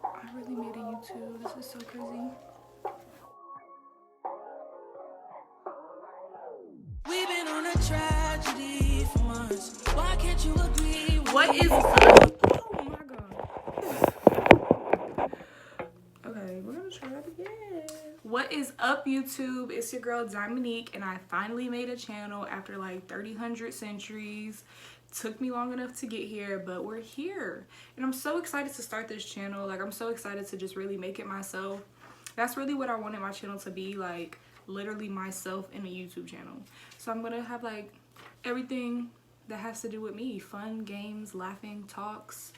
I really made a YouTube. This is so crazy. We've been on a tragedy for months. Why can't you agree? What is up? Oh my god. Okay, we're gonna try that again. What is up, YouTube? It's your girl Diamonique, and I finally made a channel after like 300 centuries. Took me long enough to get here, but we're here, and I'm so excited to start this channel. Like, I'm so excited to just really make it myself. That's really what I wanted my channel to be, like literally myself in a YouTube channel. So I'm gonna have like everything that has to do with me: fun, games, laughing, talks,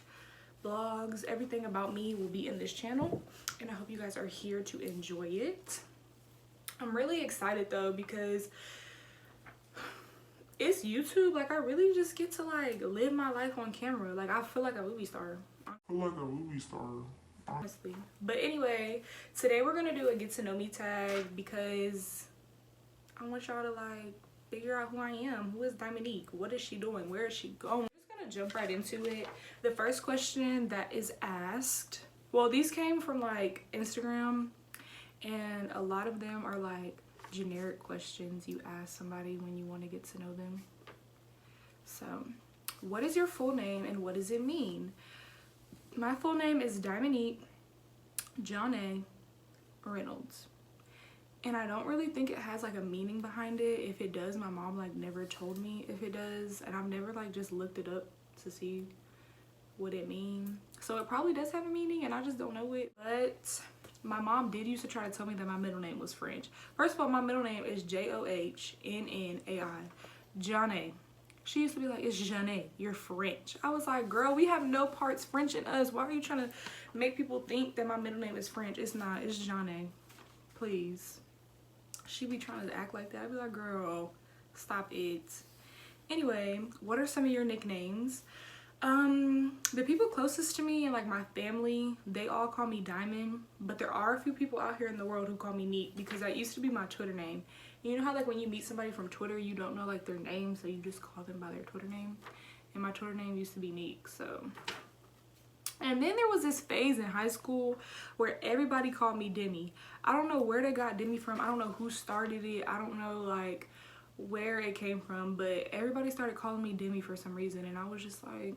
vlogs, everything about me will be in this channel, and I hope you guys are here to enjoy it. I'm really excited though, because it's YouTube. Like, I really just get to like live my life on camera. Like, I feel like a movie star. Honestly. But anyway, today we're gonna do a get to know me tag, because I want y'all to like figure out who I am. Who is Diamonique? What is she doing? Where is she going? I'm just gonna jump right into it. The first question that is asked, well, these came from like Instagram, and a lot of them are like generic questions you ask somebody when you want to get to know them. So, what is your full name and what does it mean? My full name is Diamonique Johnny Reynolds, and I don't really think it has like a meaning behind it. If it does, my mom like never told me if it does, and I've never like just looked it up to see what it means. So it probably does have a meaning, and I just don't know it. But my mom did used to try to tell me that my middle name was French. First of all, my middle name is Johnai, Johnny. She used to be like, it's Johnny, you're French. I was like, girl, we have no parts French in us. Why are you trying to make people think that my middle name is French? It's not, it's Johnny. Please. She be trying to act like that. I'd be like, girl, stop it. Anyway, what are some of your nicknames? The people closest to me and like my family, they all call me Diamond, but there are a few people out here in the world who call me Neek, because that used to be my Twitter name. You know how like when you meet somebody from Twitter, you don't know like their name, so you just call them by their Twitter name, and my Twitter name used to be Neek. So, and then there was this phase in high school where everybody called me Demi. I don't know where they got Demi from. I don't know who started it. I don't know like where it came from, but everybody started calling me Demi for some reason, and I was just like,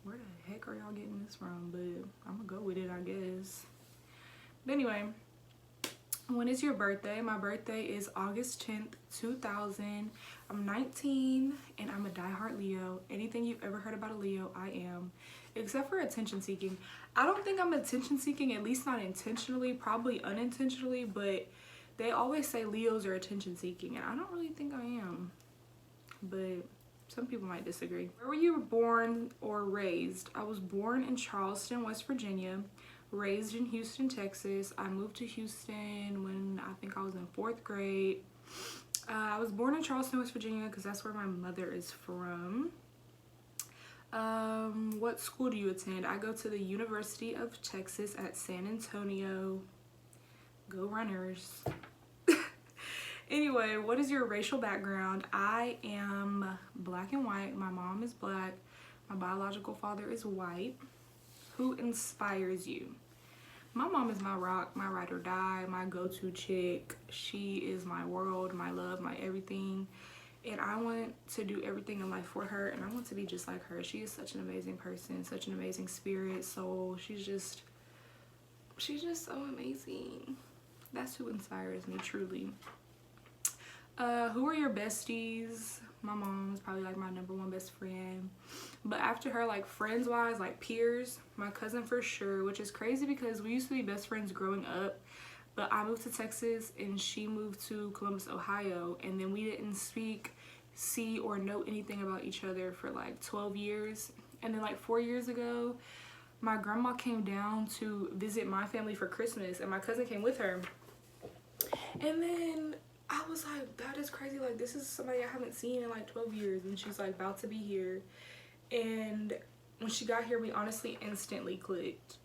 where the heck are y'all getting this from? But I'm gonna go with it, I guess. But anyway, when is your birthday? My birthday is August 10th, 2000. I'm 19, and I'm a diehard Leo. Anything you've ever heard about a Leo, I am. Except for attention seeking. I don't think I'm attention seeking, at least not intentionally, probably unintentionally, but they always say Leos are attention seeking, and I don't really think I am. But some people might disagree. Where were you born or raised? I was born in Charleston, West Virginia, raised in Houston, Texas. I moved to Houston when I think I was in 4th grade. I was born in Charleston, West Virginia, because that's where my mother is from. What school do you attend? I go to the University of Texas at San Antonio. Go Runners. Anyway, what is your racial background? I am black and white. My mom is black. My biological father is white. Who inspires you? My mom is my rock, my ride or die, my go-to chick. She is my world, my love, my everything. And I want to do everything in life for her, and I want to be just like her. She is such an amazing person, such an amazing spirit, soul. She's just so amazing. That's who inspires me, truly. Who are your besties? My mom is probably like my #1 best friend, but after her, like friends wise, like peers, my cousin for sure, which is crazy because we used to be best friends growing up, but I moved to Texas and she moved to Columbus, Ohio, and then we didn't speak, see, or know anything about each other for like 12 years. And then like 4 years ago, my grandma came down to visit my family for Christmas, and my cousin came with her. And then I was like, that is crazy. Like, this is somebody I haven't seen in like 12 years, and she's like about to be here. And when she got here, we honestly instantly clicked.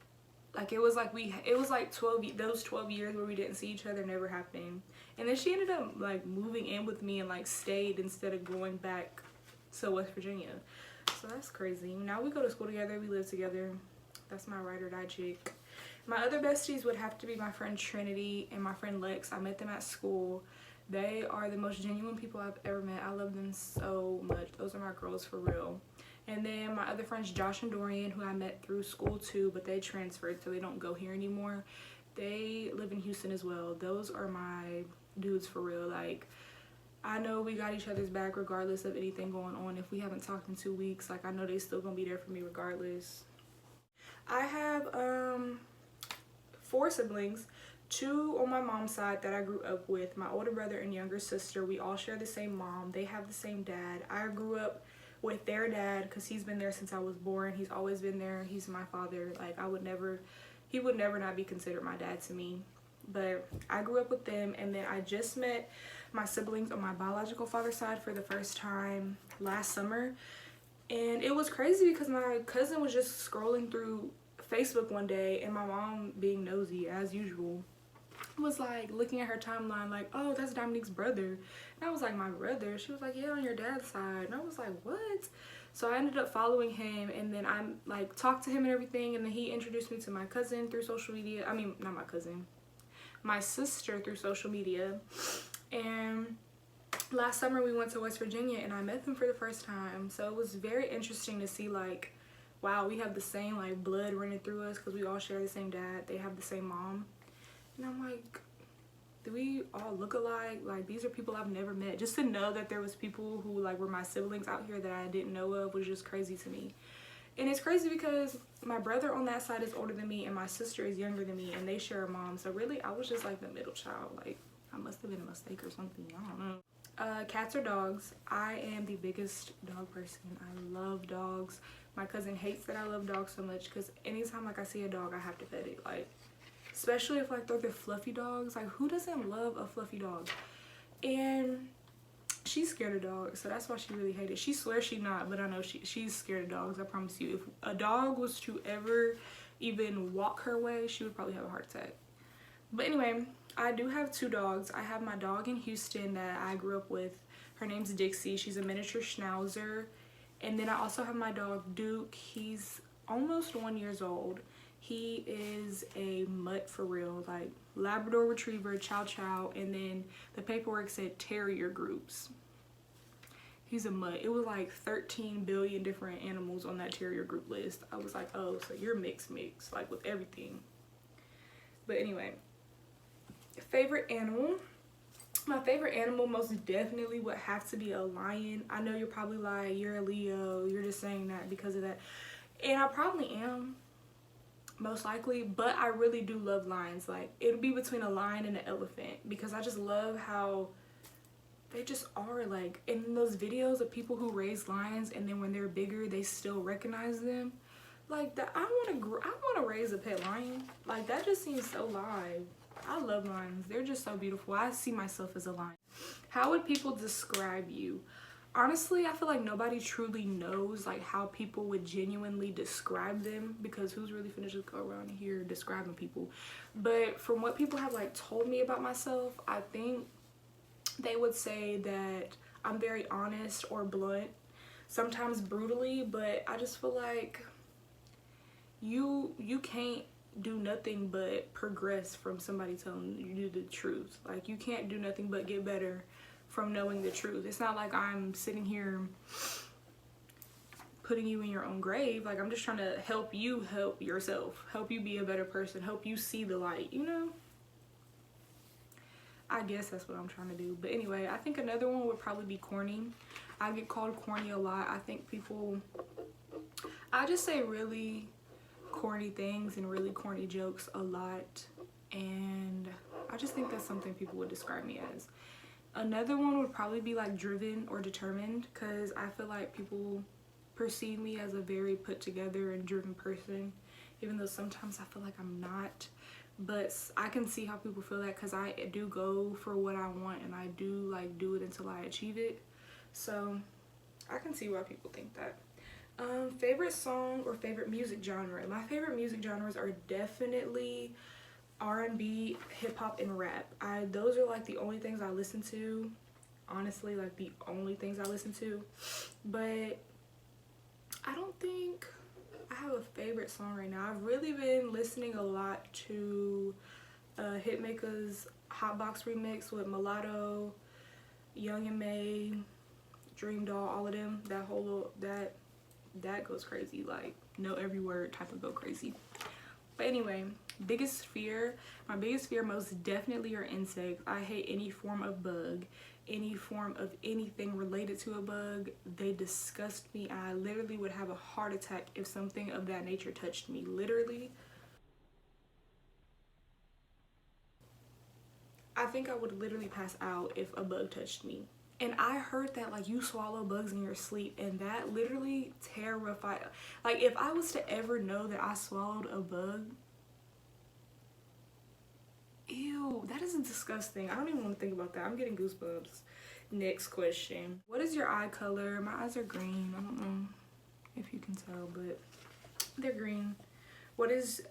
Like, it was like those 12 years where we didn't see each other never happened. And then she ended up like moving in with me and like stayed instead of going back to West Virginia. So that's crazy. Now we go to school together, we live together. That's my ride or die chick. My other besties would have to be my friend Trinity and my friend Lex. I met them at school. They are the most genuine people I've ever met. I love them so much. Those are my girls for real. And then my other friends, Josh and Dorian, who I met through school too, but they transferred, so they don't go here anymore. They live in Houston as well. Those are my dudes for real. Like, I know we got each other's back regardless of anything going on. If we haven't talked in 2 weeks, like, I know they still gonna be there for me regardless. I have 4 siblings. 2 on my mom's side that I grew up with. My older brother and younger sister. We all share the same mom. They have the same dad. I grew up with their dad because he's been there since I was born. He's always been there. He's my father. Like, he would never not be considered my dad to me. But I grew up with them, and then I just met my siblings on my biological father's side for the first time last summer. And it was crazy because my cousin was just scrolling through Facebook one day, and my mom, being nosy as usual, was like looking at her timeline like, oh, that's Dominique's brother. And I was like, my brother? She was like, yeah, on your dad's side. And I was like, what? So I ended up following him, and then I like talked to him and everything, and then he introduced me to my cousin through social media. I mean, not my cousin, my sister through social media. And last summer we went to West Virginia, and I met them for the first time. So it was very interesting to see, like, wow, we have the same like blood running through us because we all share the same dad. They have the same mom. And I'm like, do we all look alike? Like, these are people I've never met. Just to know that there was people who like were my siblings out here that I didn't know of was just crazy to me. And it's crazy because my brother on that side is older than me, and my sister is younger than me, and they share a mom. So really, I was just like the middle child. Like, I must have been a mistake or something. I don't know. Cats or dogs? I am the biggest dog person. I love dogs. My cousin hates that I love dogs so much because anytime like I see a dog, I have to pet it. Like, especially if like they're the fluffy dogs. Like, who doesn't love a fluffy dog? And she's scared of dogs, so that's why she really hated it. She swears she's not, but I know she's scared of dogs. I promise you, if a dog was to ever even walk her way, she would probably have a heart attack. But anyway, I do have 2 dogs. I have my dog in Houston that I grew up with. Her name's Dixie. She's a miniature schnauzer. And then I also have my dog Duke. He's almost 1 year old. He is a mutt for real, like Labrador Retriever, Chow Chow, and then the paperwork said terrier groups. He's a mutt. It was like 13 billion different animals on that terrier group list. I was like, oh, so you're mix, like with everything. But anyway, favorite animal? My favorite animal most definitely would have to be a lion. I know you're probably like, you're a Leo, you're just saying that because of that. And I probably am, most likely, but I really do love lions. Like, it'd be between a lion and an elephant because I just love how they just are, like, in those videos of people who raise lions and then when they're bigger they still recognize them. Like, that, I want to raise a pet lion. Like, that just seems so live. I love lions. They're just so beautiful. I see myself as a lion. How would people describe you? Honestly, I feel like nobody truly knows like how people would genuinely describe them, because who's really finna just go around here describing people? But from what people have like told me about myself, I think they would say that I'm very honest or blunt, sometimes brutally, but I just feel like you can't do nothing but progress from somebody telling you the truth. Like, you can't do nothing but get better from knowing the truth. It's not like I'm sitting here putting you in your own grave. Like, I'm just trying to help you help yourself, help you be a better person, help you see the light, you know? I guess that's what I'm trying to do. But anyway, I think another one would probably be corny. I get called corny a lot. I think people, I just say really corny things and really corny jokes a lot, and I just think that's something people would describe me as. Another one would probably be like driven or determined, because I feel like people perceive me as a very put together and driven person, even though sometimes I feel like I'm not. But I can see how people feel that, because I do go for what I want and I do like do it until I achieve it. So I can see why people think that. Favorite song or favorite music genre? My favorite music genres are definitely R&B, hip-hop, and rap. Those are like the only things I listen to. Honestly, like the only things I listen to. But I don't think I have a favorite song right now. I've really been listening a lot to Hitmaker's Hotbox remix with Mulatto, Young and May, Dream Doll, all of them. That whole that goes crazy, like know every word type of go crazy. But anyway, biggest fear, my biggest fear most definitely are insects. I hate any form of bug, any form of anything related to a bug. They disgust me. I literally would have a heart attack if something of that nature touched me. Literally, I think I would literally pass out if a bug touched me. And I heard that like you swallow bugs in your sleep, and that literally terrified. Like if I was to ever know that I swallowed a bug, ew, that is disgusting. I don't even want to think about that. I'm getting goosebumps. Next question. What is your eye color? My eyes are green. I don't know if you can tell, but they're green. What is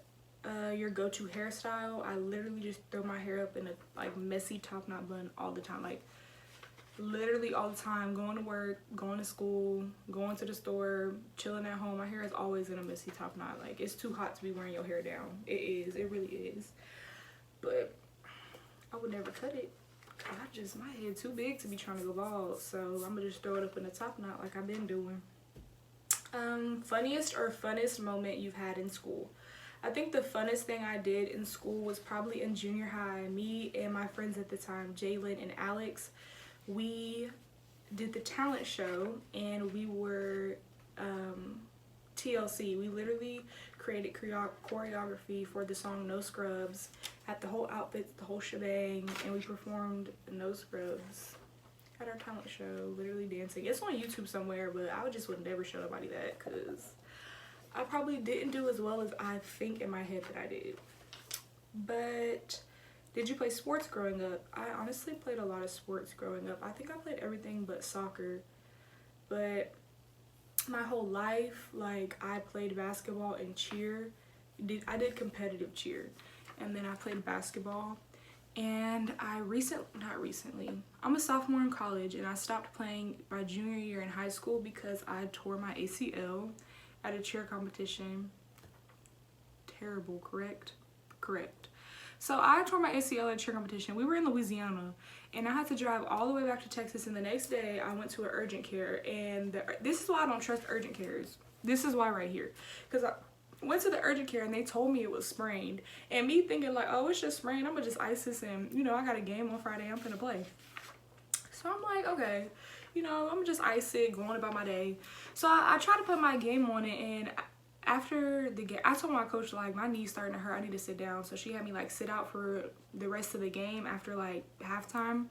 your go-to hairstyle? I literally just throw my hair up in a like messy top knot bun all the time. Like literally all the time, going to work, going to school, going to the store, chilling at home. My hair is always in a messy top knot. Like it's too hot to be wearing your hair down. It is, it really is. But I would never cut it. My head too big to be trying to go bald. So I'm gonna just throw it up in a top knot like I've been doing. Funniest or funnest moment you've had in school? I think the funnest thing I did in school was probably in junior high. Me and my friends at the time, Jalen and Alex, we did the talent show, and we were TLC. We literally created choreography for the song No Scrubs, had the whole outfits, the whole shebang, and we performed No Scrubs at our talent show, literally dancing. It's on YouTube somewhere, but I just would never show nobody that because I probably didn't do as well as I think in my head that I did. But did you play sports growing up? I honestly played a lot of sports growing up. I think I played everything but soccer. But my whole life, like I played basketball and cheer. I did competitive cheer. And then I played basketball. And I'm a sophomore in college, and I stopped playing my junior year in high school because I tore my ACL at a cheer competition. Terrible, correct? Correct. So I tore my ACL at a cheer competition. We were in Louisiana, and I had to drive all the way back to Texas, and the next day I went to an urgent care, and this is why I don't trust urgent cares. This is why right here. Because I went to the urgent care, and they told me it was sprained. And me thinking like, oh, it's just sprained. I'm going to just ice this, and, you know, I got a game on Friday. I'm going to play. So I'm like, okay, you know, I'm just ice it, going about my day. So I tried to put my game on it, and after the game, I told my coach, like, my knee's starting to hurt, I need to sit down. So she had me like sit out for the rest of the game after like halftime.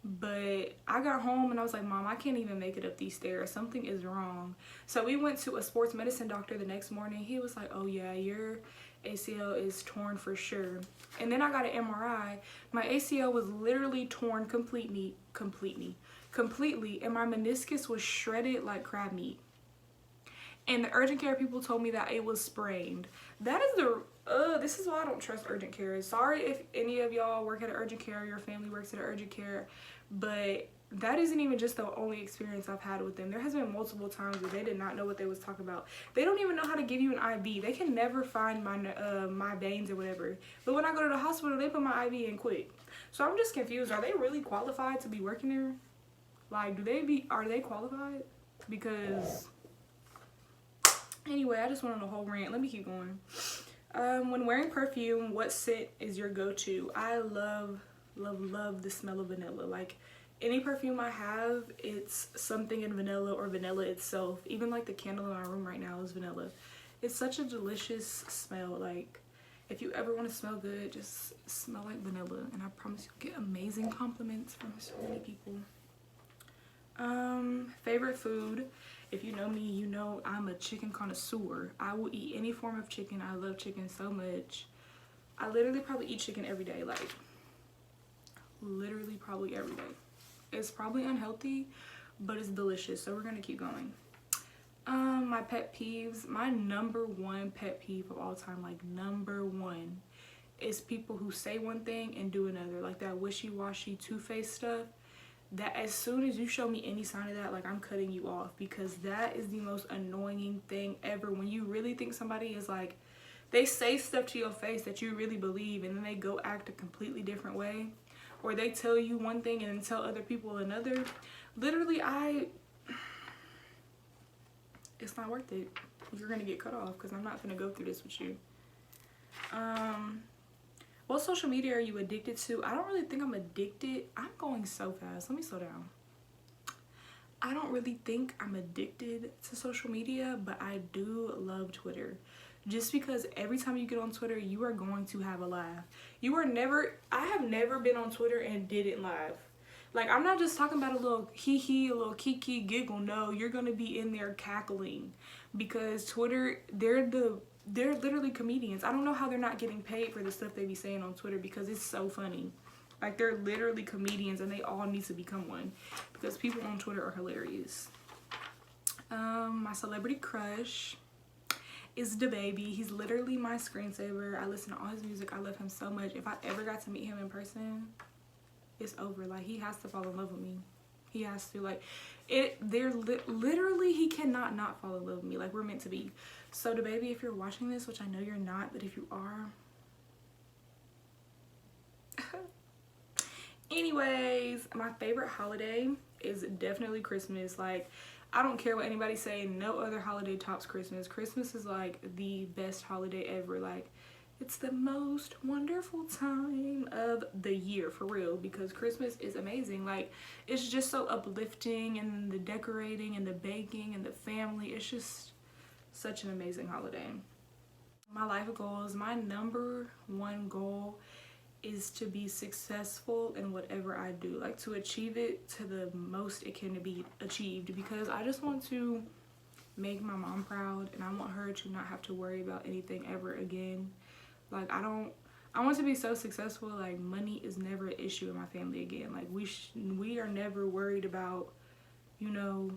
But I got home and I was like, Mom, I can't even make it up these stairs. Something is wrong. So we went to a sports medicine doctor the next morning. He was like, oh yeah, your ACL is torn for sure. And then I got an MRI. My ACL was literally torn completely, and my meniscus was shredded like crab meat. And the urgent care people told me that it was sprained. That is this is why I don't trust urgent care. Sorry if any of y'all work at an urgent care, or your family works at an urgent care, but that isn't even just the only experience I've had with them. There has been multiple times where they did not know what they was talking about. They don't even know how to give you an IV. They can never find my my veins or whatever. But when I go to the hospital, they put my IV in quick. So I'm just confused. Are they really qualified to be working there? Like, are they qualified? Because anyway, I just went on a whole rant. Let me keep going. When wearing perfume, what scent is your go-to? I love the smell of vanilla. Like, any perfume I have, it's something in vanilla or vanilla itself. Even like the candle in my room right now is vanilla. It's such a delicious smell. Like, if you ever want to smell good, just smell like vanilla, and I promise you'll get amazing compliments from so many people. Favorite food. If you know me, you know I'm a chicken connoisseur. I will eat any form of chicken. I love chicken so much. I literally probably eat chicken every day. Like, literally probably every day. It's probably unhealthy, but it's delicious. So we're gonna keep going. My pet peeves. My number one pet peeve of all time, like number one, is people who say one thing and do another. Like that wishy-washy, two-faced stuff. that as soon as you show me any sign of that, like, I'm cutting you off, because that is the most annoying thing ever. When you really think somebody is like, they say stuff to your face that you really believe, and then they go act a completely different way, or they tell you one thing and then tell other people another. Literally, it's not worth it. You're gonna get cut off, because I'm not gonna go through this with you. What social media are you addicted to? I don't really think I'm addicted. I'm going so fast. Let me slow down. I don't really think I'm addicted to social media, but I do love Twitter. Just because every time you get on Twitter, you are going to have a laugh. I have never been on Twitter and didn't laugh. Like, I'm not just talking about a little hee-hee, a little kiki giggle. No, you're going to be in there cackling. Because Twitter, they're literally comedians. I don't know how they're not getting paid for the stuff they be saying on Twitter, because it's so funny. Like, they're literally comedians, and they all need to become one, because people on Twitter are hilarious. My celebrity crush is DaBaby. He's literally my screensaver. I listen to all his music. I love him so much. If I ever got to meet him in person, it's over. Like, he has to fall in love with me. He has to. Like, literally, he cannot not fall in love with me. Like, we're meant to be. So DaBaby, if you're watching this, which I know you're not, but if you are, anyways, my favorite holiday is definitely Christmas. Like, I don't care what anybody say, no other holiday tops Christmas. Christmas is like the best holiday ever. Like, it's the most wonderful time of the year, for real, because Christmas is amazing. Like, it's just so uplifting, and the decorating and the baking and the family. It's just such an amazing holiday. My life goals, my number one goal is to be successful in whatever I do, like to achieve it to the most it can be achieved, because I just want to make my mom proud, and I want her to not have to worry about anything ever again. Like, I want to be so successful, like, money is never an issue in my family again. Like, we are never worried about, you know,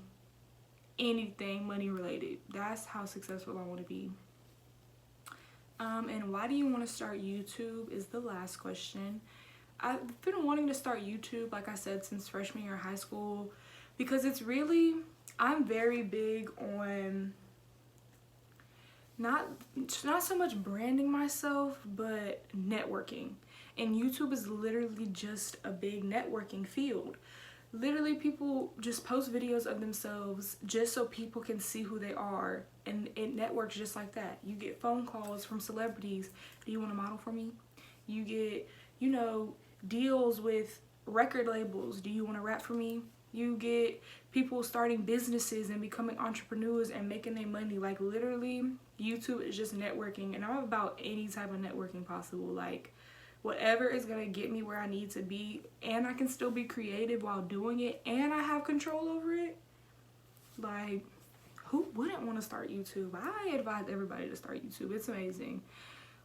anything money related. That's how successful I want to be. And why do you want to start YouTube is the last question. I've been wanting to start YouTube, like I said, since freshman year of high school, because it's really, I'm very big on not so much branding myself, but networking. And YouTube is literally just a big networking field. Literally, people just post videos of themselves just so people can see who they are, and it networks just like that. You get phone calls from celebrities. Do you want to model for me? You get, you know, deals with record labels. Do you want to rap for me? You get people starting businesses and becoming entrepreneurs and making their money. Like, literally, YouTube is just networking, and I'm about any type of networking possible. Like, whatever is gonna get me where I need to be, and I can still be creative while doing it, and I have control over it. Like, who wouldn't want to start YouTube? I advise everybody to start YouTube. It's amazing.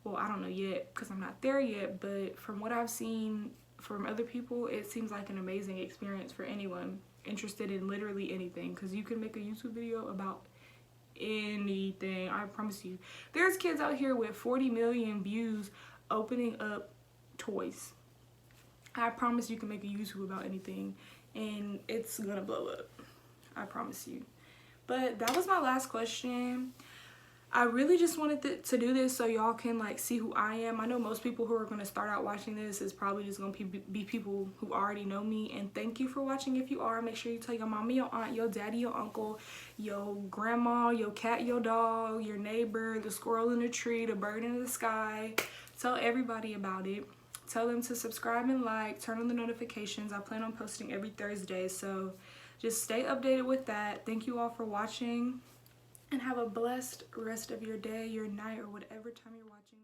Well, I don't know yet, because I'm not there yet, but from what I've seen from other people, it seems like an amazing experience for anyone interested in literally anything, because you can make a YouTube video about anything. I promise you. There's kids out here with 40 million views opening up toys. I promise you can make a YouTube about anything, and it's gonna blow up. I promise you. But that was my last question. I really just wanted to do this so y'all can, like, see who I am. I know most people who are going to start out watching this is probably just going to be people who already know me. And thank you for watching. If you are, make sure you tell your mama, your aunt, your daddy, your uncle, your grandma, your cat, your dog, your neighbor, the squirrel in the tree, the bird in the sky. Tell everybody about it. Tell them to subscribe and like, turn on the notifications. I plan on posting every Thursday, so just stay updated with that. Thank you all for watching, and have a blessed rest of your day, your night, or whatever time you're watching.